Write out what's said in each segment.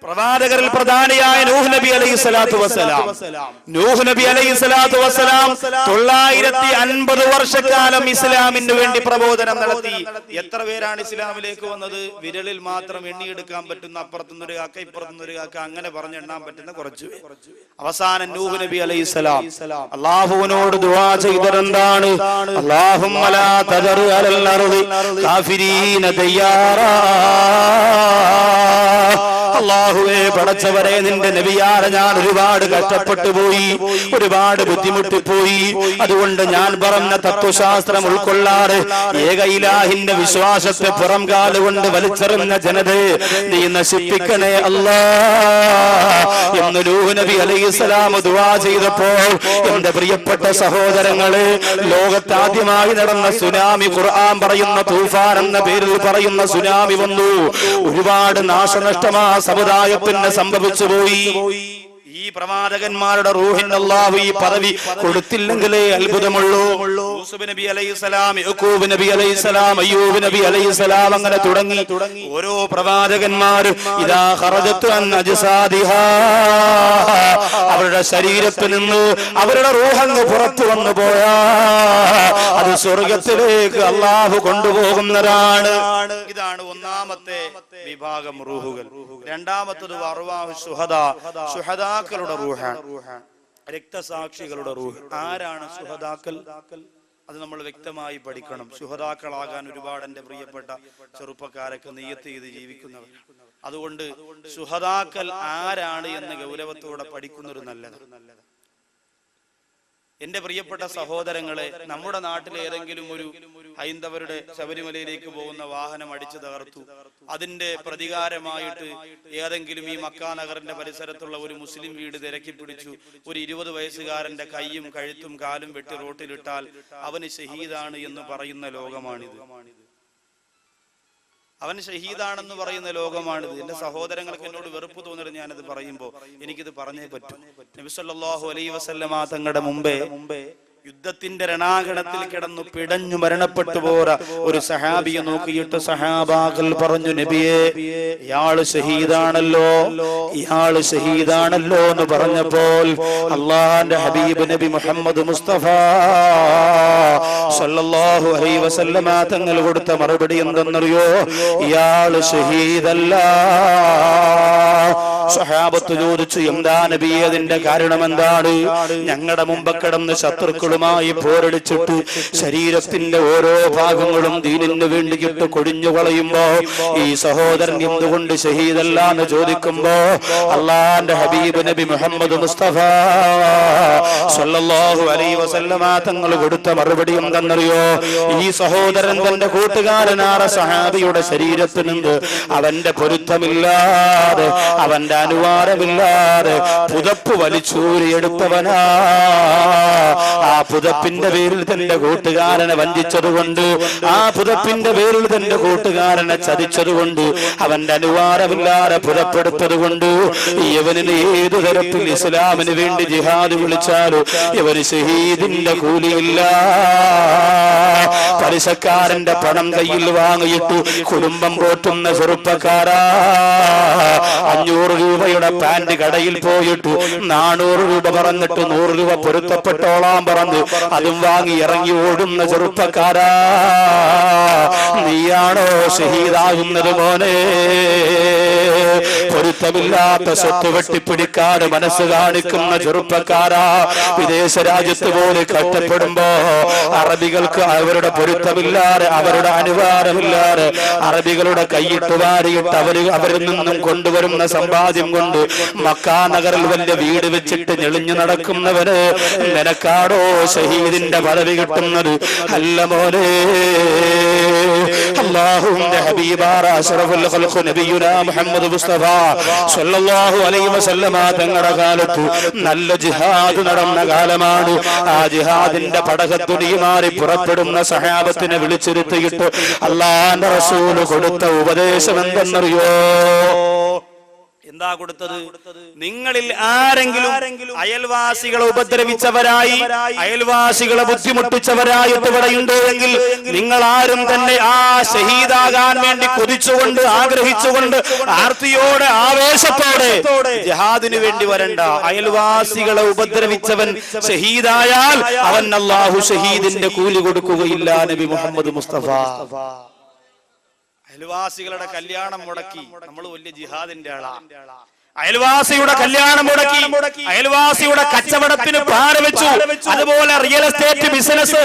പ്രവാചകരിൽ പ്രധാനിയായ നൂഹ് നബി അലൈഹിസ്സലാത്തു വസ്സലാം 950 വർഷക്കാലം ഇസ്ലാമിന് വേണ്ടി പ്രബോധനം നടത്തി. എത്ര പേരാണ് ഇസ്ലാമിലേക്ക് വന്നത്? വിരലിൽ മാത്രം എണ്ണിയെടുക്കാൻ പറ്റുന്ന, അപ്പുറത്തുനിന്നൊരു കാക്ക ഇപ്പുറത്തുനിന്നൊരു കാക്ക, അങ്ങനെ പറഞ്ഞെണ്ണാൻ പറ്റുന്ന കുറച്ച് പേർ. അവസാനം നൂഹ് നബി അലൈഹിസ്സലാം അല്ലാഹുവിനോട് ദുആ ചെയ്തതെന്താണ്? അല്ലാഹുമ്മ ലാ തദർ അലൽ അർദി കാഫിരീന ദയ്യാറാ. അല്ലാഹുവേ, പടച്ചവരെ, നിന്റെ നബിയാരെ ഞാൻ ഒരുപാട് കഷ്ടപ്പെട്ടു പോയി, ഒരുപാട് ബുദ്ധിമുട്ടിപ്പോയി. അതുകൊണ്ട് ഞാൻ പറഞ്ഞ തത്വശാസ്ത്രം ഉൾക്കൊള്ളാറ് ഏക ഇലാഹിന്റെ വിശ്വാസത്തെ പുറം കാലുകൊണ്ട് വലിച്ചെറിഞ്ഞ ജനതയെ നീ നശിപ്പിക്കണേ അല്ലാ എന്ന് നൂഹ് നബി അലൈഹിസ്സലാം ദുആ ചെയ്തപ്പോൾ, എന്റെ പ്രിയപ്പെട്ട സഹോദരങ്ങളെ, ലോകത്താദ്യമായി നടന്ന സുനാമി, ഖുർആൻ പറയുന്ന തൂഫാൻ എന്ന പേരിൽ പറയുന്ന സുനാമി വന്നു. ഒരുപാട് നാശനഷ്ടമാ സമുദായത്തിന് സംഭവിച്ചു പോയി. ഈ പ്രവാചകന്മാരുടെ റൂഹിന് അല്ലാഹു ഈ പദവി കൊടുത്തില്ലെങ്കിലേ അത്ഭുതമുള്ളൂ. യൂസുഫ് നബി അലൈഹിസ്സലാം, യഅ്കൂബ് നബി അലൈഹിസ്സലാം, അയ്യൂബ് നബി അലൈഹിസ്സലാം, അങ്ങനെ തുടങ്ങി ഓരോ പ്രവാചകന്മാരും ഇദാ ഖറജത്തു അൻ അജ്സാദിഹാ, അവരുടെ ശരീരത്തിൽ നിന്ന് അവരുടെ റൂഹങ്ങ് പുറത്തു വന്നു പോയാ അത് സ്വർഗത്തിലേക്ക് അല്ലാഹു കൊണ്ടുപോകുന്നതാണ്. ഇതാണ് ഒന്നാമത്തെ വിഭാഗം റൂഹുകൾ. രണ്ടാമത്തത് അർവാഹു ശുഹദാ, ശുഹദാക്കളുടെ റൂഹാണ്, രക്തസാക്ഷികളുടെ റൂഹ്. ആരാണ് ശുഹദാക്കൾ? അത് നമ്മൾ വ്യക്തമായി പഠിക്കണം. ശുഹദാക്കളാകാൻ ഒരുപാട് എന്റെ പ്രിയപ്പെട്ട ചെറുപ്പക്കാരൊക്കെ നിയ്യത്ത് ചെയ്ത് ജീവിക്കുന്നവർ. അതുകൊണ്ട് ശുഹദാക്കൾ ആരാണ് എന്ന് ഗൗരവത്തോടെ പഠിക്കുന്നൊരു നല്ലത്. എന്റെ പ്രിയപ്പെട്ട സഹോദരങ്ങളെ, നമ്മുടെ നാട്ടിലെ ഏതെങ്കിലും ഒരു ഹൈന്ദവരുടെ ശബരിമലയിലേക്ക് പോകുന്ന വാഹനം അടിച്ചു തകർത്തു, അതിന്റെ പ്രതികാരമായിട്ട് ഏതെങ്കിലും ഈ മക്കാ നഗറിന്റെ പരിസരത്തുള്ള ഒരു മുസ്ലിം വീട് തിരക്കി പിടിച്ചു ഒരു 20 വയസ്സുകാരന്റെ കൈയും കഴുത്തും കാലും വെട്ടി റോട്ടിലിട്ടാൽ അവന് ഷഹീദാണ് എന്ന് പറയുന്ന ലോകമാണിത്. അവൻ ഷഹീദാണെന്ന് പറയുന്ന ലോകമാണിത്. എന്റെ സഹോദരങ്ങൾക്ക് എന്നോട് വെറുപ്പ് തോന്നരുത് ഞാനത് പറയുമ്പോൾ, എനിക്കിത് പറഞ്ഞേ പറ്റൂ. നബി സല്ലല്ലാഹു അലൈഹി വസല്ലമ തങ്ങളുടെ മുമ്പേ യുദ്ധത്തിന്റെ രണാകണത്തിൽ കിടന്നു പിടഞ്ഞു മരണപ്പെട്ടു പോര ഒരു സഹാബിയെ നോക്കിയിട്ട് സഹാബാക്കൾ പറഞ്ഞു, നബിയേ, ഇയാള് ഷഹീദാണല്ലോ, ഇയാള് ഷഹീദാണല്ലോ എന്ന് പറഞ്ഞപ്പോൾ അള്ളാഹുവിന്റെ ഹബീബ് നബി മുഹമ്മദ് മുസ്തഫ സല്ലല്ലാഹു അലൈഹി വസല്ലമ തങ്ങൾ കൊടുത്ത മറുപടി എന്തെന്നറിയോ? ഇയാള് ഷഹീദല്ല. സഹാബത്ത് ചോദിച്ചു, എന്താ നബിയേ, അതിന്റെ കാരണം എന്താണ്? ഞങ്ങളുടെ മുമ്പ് കിടന്ന് ശത്രുക്കളുമായി പോരടിച്ചിട്ട് ശരീരത്തിന്റെ ഓരോ ഭാഗങ്ങളും ദീനിന് വേണ്ടിയിട്ട് കൊടിഞ്ഞു കളയുമ്പോ ഈ സഹോദരൻ എന്തുകൊണ്ട് ഷഹീദല്ല എന്ന് ചോദിക്കുമ്പോ അള്ളാന്റെ ഹബീബ് നബി മുഹമ്മദ് മുസ്തഫ സല്ലല്ലാഹു അലൈഹി വസല്ലമ തങ്ങൾ കൊടുത്ത മറുപടി എന്തെന്നറിയോ? ഈ സഹോദരൻ തന്റെ കൂട്ടുകാരനായ സഹാബിയുടെ ശരീരത്തിൽ നിന്ന് അവന്റെ പൊരുത്തമില്ലാതെ, അവന്റെ അനുവാദമില്ലാതെ പുതപ്പ് വലിച്ചൂരിയെടുത്തവനാ. ആ പുതപ്പിന്റെ പേരിൽ തന്റെ കൂട്ടുകാരനെ വഞ്ചിച്ചതുകൊണ്ട്, ആ പുതപ്പിന്റെ പേരിൽ തന്റെ കൂട്ടുകാരനെ ചതിച്ചതുകൊണ്ട്, അവന്റെ അനുവാദമില്ലാതെ പുതപ്പെടുത്തതുകൊണ്ട് ഇവനിന് ഏതു തരത്തിൽ ഇസ്ലാമിന് വേണ്ടി ജിഹാദ് വിളിച്ചാലും ഇവന് ഷഹീദിന്റെ കൂലിയില്ല. പലിശക്കാരന്റെ പണം കയ്യിൽ വാങ്ങിയിട്ട് കുടുംബം പോറ്റുന്ന ചെറുപ്പക്കാരാ, 500 രൂപയുടെ പാന്റ് കടയിൽ പോയിട്ട് 400 രൂപ പറഞ്ഞിട്ട് 100 രൂപ പൊരുത്തപ്പെട്ടോളാൻ പറഞ്ഞ് അതും വാങ്ങി ഇറങ്ങി ഓടുന്ന ചെറുപ്പക്കാരാ, നീയാണോ ഷഹീദാകുന്നത് മോനെ? പൊരുത്തമില്ലാത്ത സ്വത്ത് വെട്ടിപ്പിടിക്കാതെ മനസ്സ് കാണിക്കുന്ന ചെറുപ്പക്കാരാ, വിദേശ രാജ്യത്ത് പോലെ കഷ്ടപ്പെടുമ്പോ അറബികൾക്ക് അവരുടെ പൊരുത്തമില്ലാതെ, അവരുടെ അനുവാദമില്ലാതെ അറബികളുടെ കൈയിട്ട് വാരിയിട്ട് അവരിൽ നിന്നും കൊണ്ടുവരുന്ന സമ്പാദ്യം കൊണ്ട് മക്കാ നഗറിൽ വലിയ വീട് വെച്ചിട്ട് ഞെളിഞ്ഞു നടക്കുന്നവന് നിനക്കാടോ ഷഹീദിന്റെ പദവി കിട്ടുന്നത്? അല്ല മോനെ. അല്ലാഹുവിന്റെ ഹബീബായ അഷ്റഫുൽ ഖൽഖ് നബിയുനാ മുഹമ്മദ് മുസ്തഫ സല്ലല്ലാഹു അലൈഹി വസല്ലമ തങ്ങളുടെ കാലത്ത് നല്ല ജിഹാദ് നടന്ന കാലമാണ്. ആ ജിഹാദിന്റെ പടകത്തുടിയുമാറി പുറപ്പെടുന്ന സഹാബത്തിനെ വിളിച്ചിരുത്തിയിട്ട് അല്ലാഹുവിന്റെ റസൂൽ കൊടുത്ത ഉപദേശം എന്തെന്നറിയോ? എന്താ കൊടുത്തത്? നിങ്ങളിൽ ആരെങ്കിലും അയൽവാസികളെ ഉപദ്രവിച്ചവരായി, അയൽവാസികളെ ബുദ്ധിമുട്ടിച്ചവരായിട്ട് ഇവിടെയുണ്ട് എങ്കിൽ നിങ്ങൾ ആരും തന്നെ ആ ഷഹീദാകാൻ വേണ്ടി കൊതിച്ചുകൊണ്ട്, ആഗ്രഹിച്ചുകൊണ്ട്, ആർത്തിയോടെ, ആവേശത്തോടെ ജിഹാദിന് വേണ്ടി വരണ്ട. അയൽവാസികളെ ഉപദ്രവിച്ചവൻ ഷഹീദായാൽ അവൻ അല്ലാഹു ഷഹീദിന്റെ കൂലി കൊടുക്കുകയില്ല. നബി മുഹമ്മദ് മുസ്തഫ. അയൽവാസികളുടെ കല്യാണം മുടക്കി നമ്മൾ വലിയ ജിഹാദിന്റെ ആളാ. അയൽവാസിയുടെ കല്യാണം മുടക്കി, അയൽവാസിയുടെ കച്ചവടത്തിന് പാര വെച്ചു. അതുപോലെ റിയൽ എസ്റ്റേറ്റ് ബിസിനസ്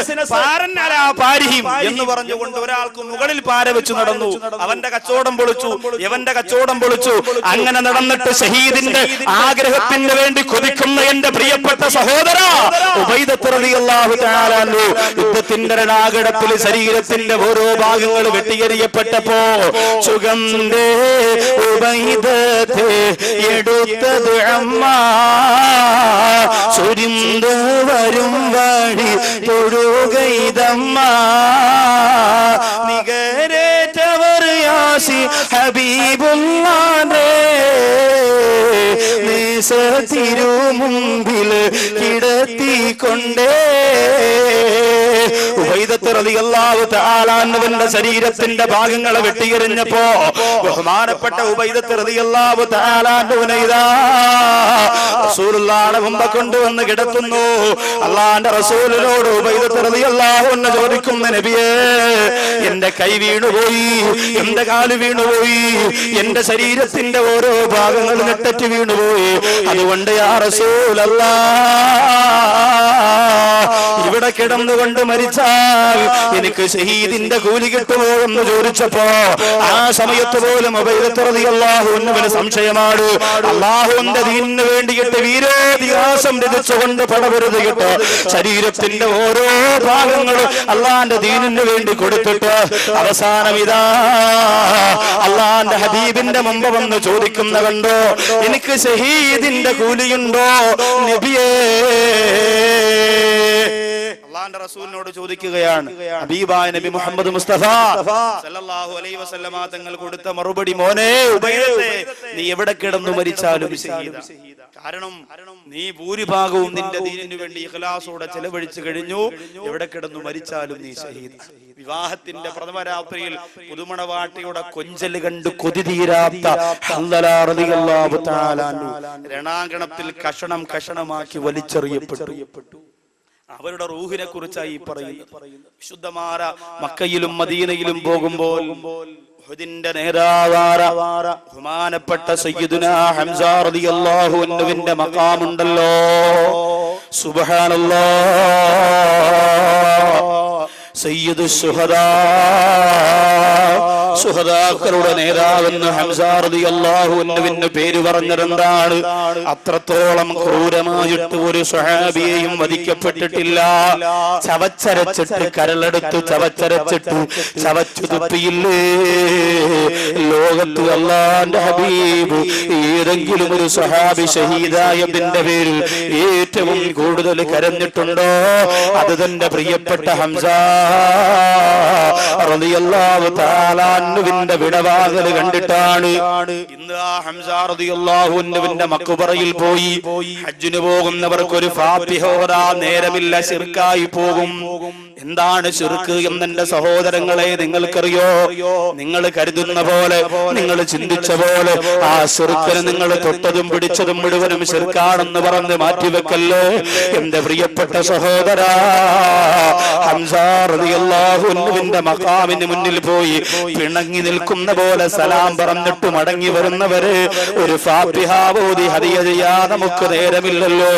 എന്ന് പറഞ്ഞുകൊണ്ട് ഒരാൾക്ക് മുകളിൽ പാര വെച്ചു നടന്നു. അവന്റെ കച്ചവടം പൊളിച്ചു, ഇവന്റെ കച്ചവടം പൊളിച്ചു. അങ്ങനെ നടന്നിട്ട് ഷഹീദിന്റെ ആഗ്രഹത്തിന് വേണ്ടി കൊതിക്കുന്ന എന്റെ പ്രിയപ്പെട്ട സഹോദര ഉബൈദത്ത് റളിയല്ലാഹു തആല അൻഹു യുദ്ധത്തിന്റെ രണാകടത്തിൽ ശരീരത്തിന്റെ ഓരോ ഭാഗങ്ങൾ വെട്ടിയെറിയപ്പെട്ടപ്പോ സുഗന്ധേ ഉബൈദത്തെ എടുത്തത് അമ്മ സുരിന്ത് വരും വഴി തൊഴുകൈതമ്മ നികരേറ്റവർ യാസി ഹബീബുല്ലാഹേ നേസ തിരുമുമ്പിൽ കിടത്തിക്കൊണ്ടേ. ഉബൈദത്ത് റളിയല്ലാഹു തആല അൻഹുവിന്റെ ശരീരത്തിന്റെ ഭാഗങ്ങളെ വെട്ടിയെറിഞ്ഞപ്പോ ബഹുമാനപ്പെട്ട ഉബൈദത്ത് റളിയല്ലാഹു തആല അൻഹുവിനെ ഇതാ റസൂലുള്ളാഹിയുടെ മുമ്പ് കൊണ്ടുവന്ന് കിടത്തുന്നു. അല്ലാഹുവിന്റെ റസൂലിനോട് ഉബൈദത്ത് റളിയല്ലാഹു അൻഹു ചോദിക്കുന്നു, നബിയേ എന്റെ കൈ വീണുപോയി, എന്റെ കാല് വീണുപോയി, എന്റെ ശരീരത്തിന്റെ ഓരോ ഭാഗങ്ങൾ നെട്ടറ്റ് വീണുപോയി. അതുകൊണ്ട് യാ റസൂലല്ലാഹ് ഇവിടെ കിടന്നുകൊണ്ട് മരിച്ചാൽ എനിക്ക് ഷഹീദിന്റെ കൂലി കിട്ടുമോ എന്ന് ചോദിച്ചപ്പോ ആ സമയത്ത് പോലും ഉബൈദത്ത് റളിയല്ലാഹു അൻഹുവിന് സംശയമാണ്. അല്ലാഹുവിന്റെ ദീനിന് വേണ്ടിയിട്ട് വീരോതിഹാസം രചിച്ചുകൊണ്ട് പടപൊരുതിയിട്ട് ശരീരത്തിന്റെ ഓരോ ഭാഗങ്ങളും അല്ലാഹുവിന്റെ ദീനിന് വേണ്ടി കൊടുത്തിട്ട് അവസാനം ഇതാ അല്ലാഹുവിന്റെ ഹബീബിന്റെ മുമ്പ് വന്ന് ചോദിക്കുന്ന കണ്ടോ, എനിക്ക് ഷഹീദിന്റെ കൂലിയുണ്ടോ നബിയേ? അല്ലാഹുവിന്റെ റസൂലിനോട് ചോദിക്കുകയാണ്. ഹബീബായ നബി മുഹമ്മദ് മുസ്തഫ സല്ലല്ലാഹു അലൈഹി വസല്ലമ തങ്ങൾ കൊടുത്ത മറുപടി, മോനെ ഉബൈദത്തെ നീ എവിടെ കിടന്നു മരിച്ചാലും ഷഹീദാ. കാരണം നീ ഭൂരിഭാഗവും നിന്റെ ദീനിനു വേണ്ടി ഇഖ്ലാസോടെ ചെലവഴിച്ചു കഴിഞ്ഞു. എവിടെ കിടന്നു മരിച്ചാലും നീ ഷഹീദ്. വിവാഹത്തിന്റെ പ്രഥമ രാത്രിയിൽ പുതുമണവാട്ടിയുടെ കൊഞ്ചല് കണ്ട് കൊതി തീരാത്ത ഹൻദല റളിയല്ലാഹു തആല അൻഹു രണാങ്കണത്തിൽ കഷണം കഷണമാക്കി വലിച്ചെറിയപ്പെട്ടു. അവരുടെ റൂഹിനെ കുറിച്ചായി പറയുന്നത്. വിശുദ്ധമായ മക്കയിലും മദീനയിലും പോകുമ്പോൾ ഉഹദിന്റെ നേതാവായ ബഹുമാനപ്പെട്ട സയ്യിദുനാ ഹംസ റളിയല്ലാഹു അൻഹുവിന്റെ മഖാമുണ്ടല്ലോ, സുബ്ഹാനല്ലാഹ്, സയ്യിദു ശുഹദാ, ശുഹദാക്കളുടെ നേതാവെന്ന് ഹംസ റളിയല്ലാഹു അൻഹുവിന്റെ പേര് പറഞ്ഞതെന്താണ്? അത്രത്തോളം ക്രൂരമായിട്ട് ഒരു സ്വഹാബിയെയും വധിക്കപ്പെട്ടിട്ടില്ല. ചവച്ചരച്ചിട്ട് കരളെടുത്ത് ചവച്ചരച്ചിട്ട് ചവച്ചു തുപ്പിയില്ലേ ലോകത്ത് അല്ലാഹുവിന്റെ ഹബീബ് ഏതെങ്കിലും ഒരു സ്വഹാബി ഷഹീദായതിന്റെ പേരിൽ ഏറ്റവും കൂടുതൽ കരഞ്ഞിട്ടുണ്ടോ? അത് തന്റെ പ്രിയപ്പെട്ട ഹംസ റളിയല്ലാഹു തആല അൻഹുവിന്റെ വിടവാകൽ കണ്ടിട്ടാണ്. ഇന്ന് ആ ഹംസ റളിയല്ലാഹു അൻഹുവിന്റെ മഖ്ബറയിൽ പോയി ഹജ്ജിന് പോകുന്നവർക്ക് ഒരു ഫാത്തിഹ ഓതാൻ നേരമില്ല, ശിർക്കായി പോകും. എന്താണ് ശിർക്ക് എന്നെന്റെ സഹോദരങ്ങളെ നിങ്ങൾക്കറിയോ? നിങ്ങൾ കരുതുന്ന പോലെ, നിങ്ങൾ ചിന്തിച്ച പോലെ ആ ശിർക്കിനെ നിങ്ങൾ തൊട്ടതും പിടിച്ചതും മുഴുവനും ശിർക്കാണെന്ന് പറഞ്ഞ് മാറ്റിവെക്കല്ലേ എന്റെ പ്രിയപ്പെട്ട സഹോദര. ഹംസ റളിയല്ലാഹു അൻഹുവിന്റെ മഖാമിന് മുന്നിൽ പോയി പിണങ്ങി നിൽക്കുന്ന പോലെ സലാം പറഞ്ഞിട്ട് മടങ്ങി വരുന്നവരെ ഒരു ഫാത്തിഹ ഓതി ഹദിയ ചെയ്യാൻ നമുക്ക് നേരമില്ലല്ലോ.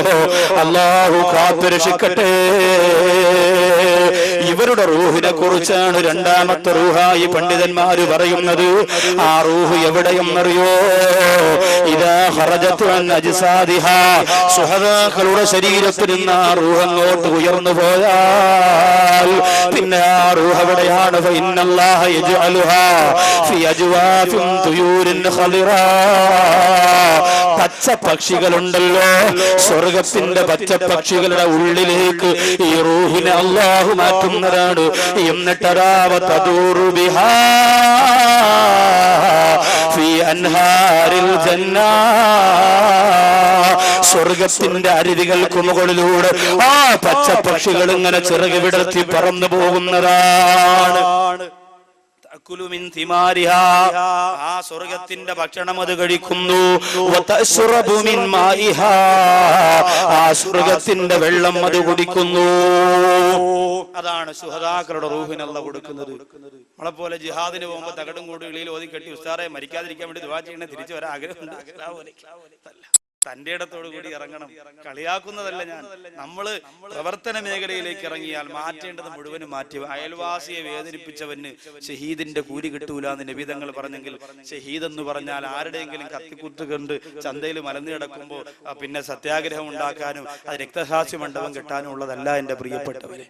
അല്ലാഹു കാത്തുരക്ഷിക്കട്ടെ. ഇവരുടെ റൂഹിനെ കുറിച്ചാണ് രണ്ടാമത്തെ റൂഹായി പണ്ഡിതന്മാര് പറയുന്നത്. ആ റൂഹ് എവിടെയെന്നറിയോ? ഇദാ ഖറജത് അൻ അജ്സാദിഹാ, സുഹദാക്കളുടെ ശരീരത്തിൽ നിന്ന് ആ റൂഹ് അങ്ങോട്ട് ഉയർന്നു പോയാൽ പിന്നെ ആ റൂഹ് എവിടെയാണ്? ഫഇന്നല്ലാഹ യജ്അലുഹാ ഫി അജ്വാഫിൻ തുയൂരിൻ ഖളിറാ. പച്ച പക്ഷികളുണ്ടല്ലോ, സ്വർഗത്തിന്റെ പച്ച പക്ഷികളുടെ ഉള്ളിലേക്ക് ഈ റൂഹിനെ അല്ലാഹു മാറ്റുന്നതാണ്. എന്നിട്ട് ഫീ അൻഹാരിൽ ജന്ന, സ്വർഗത്തിന്റെ അരുവികൾക്ക് മുകളിലൂടെ ആ പച്ചപ്പക്ഷികൾ ഇങ്ങനെ ചിറക് വിടർത്തി പറന്നു പോകുന്നതാണ്. ആ സ്വർഗത്തിന്റെ ഭക്ഷണം അത് കഴിക്കുന്നു. ആ സ്വർഗത്തിന്റെ വെള്ളം അത് കുടിക്കുന്നു. അതാണ് ശുഹദാക്കളുടെ റൂഹിന് അല്ലാഹു കൊടുക്കുന്നത്. നമ്മളെ പോലെ ജിഹാദിന് പോകുമ്പോ തകടും കൂടി ഇളിയിൽ ഓതി കെട്ടി ഉസ്താറെ മരിക്കാതിരിക്കാൻ വേണ്ടി ദുആ ചെയ്യണേ, തിരിച്ചു വരാൻ ആഗ്രഹമുണ്ട്. തന്റെ ഇടത്തോടു കൂടി ഇറങ്ങണം. കളിയാക്കുന്നതല്ല ഞാൻ. നമ്മള് പ്രവർത്തന മേഖലയിലേക്ക് ഇറങ്ങിയാൽ മാറ്റേണ്ടത് മുഴുവനും മാറ്റി. അയൽവാസിയെ വേദനിപ്പിച്ചവന് ഷഹീദിന്റെ കൂലി കിട്ടൂല എന്ന് നബി തങ്ങൾ പറഞ്ഞെങ്കിൽ, ഷഹീദ് എന്ന് പറഞ്ഞാൽ ആരുടെയെങ്കിലും കത്തിക്കുത്ത് കണ്ട് ചന്തയിൽ മലന്നു കിടക്കുമ്പോൾ പിന്നെ സത്യാഗ്രഹം ഉണ്ടാക്കാനും അത് രക്തസാക്ഷി മണ്ഡപം കിട്ടാനും ഉള്ളതല്ല എന്റെ പ്രിയപ്പെട്ടവരെ.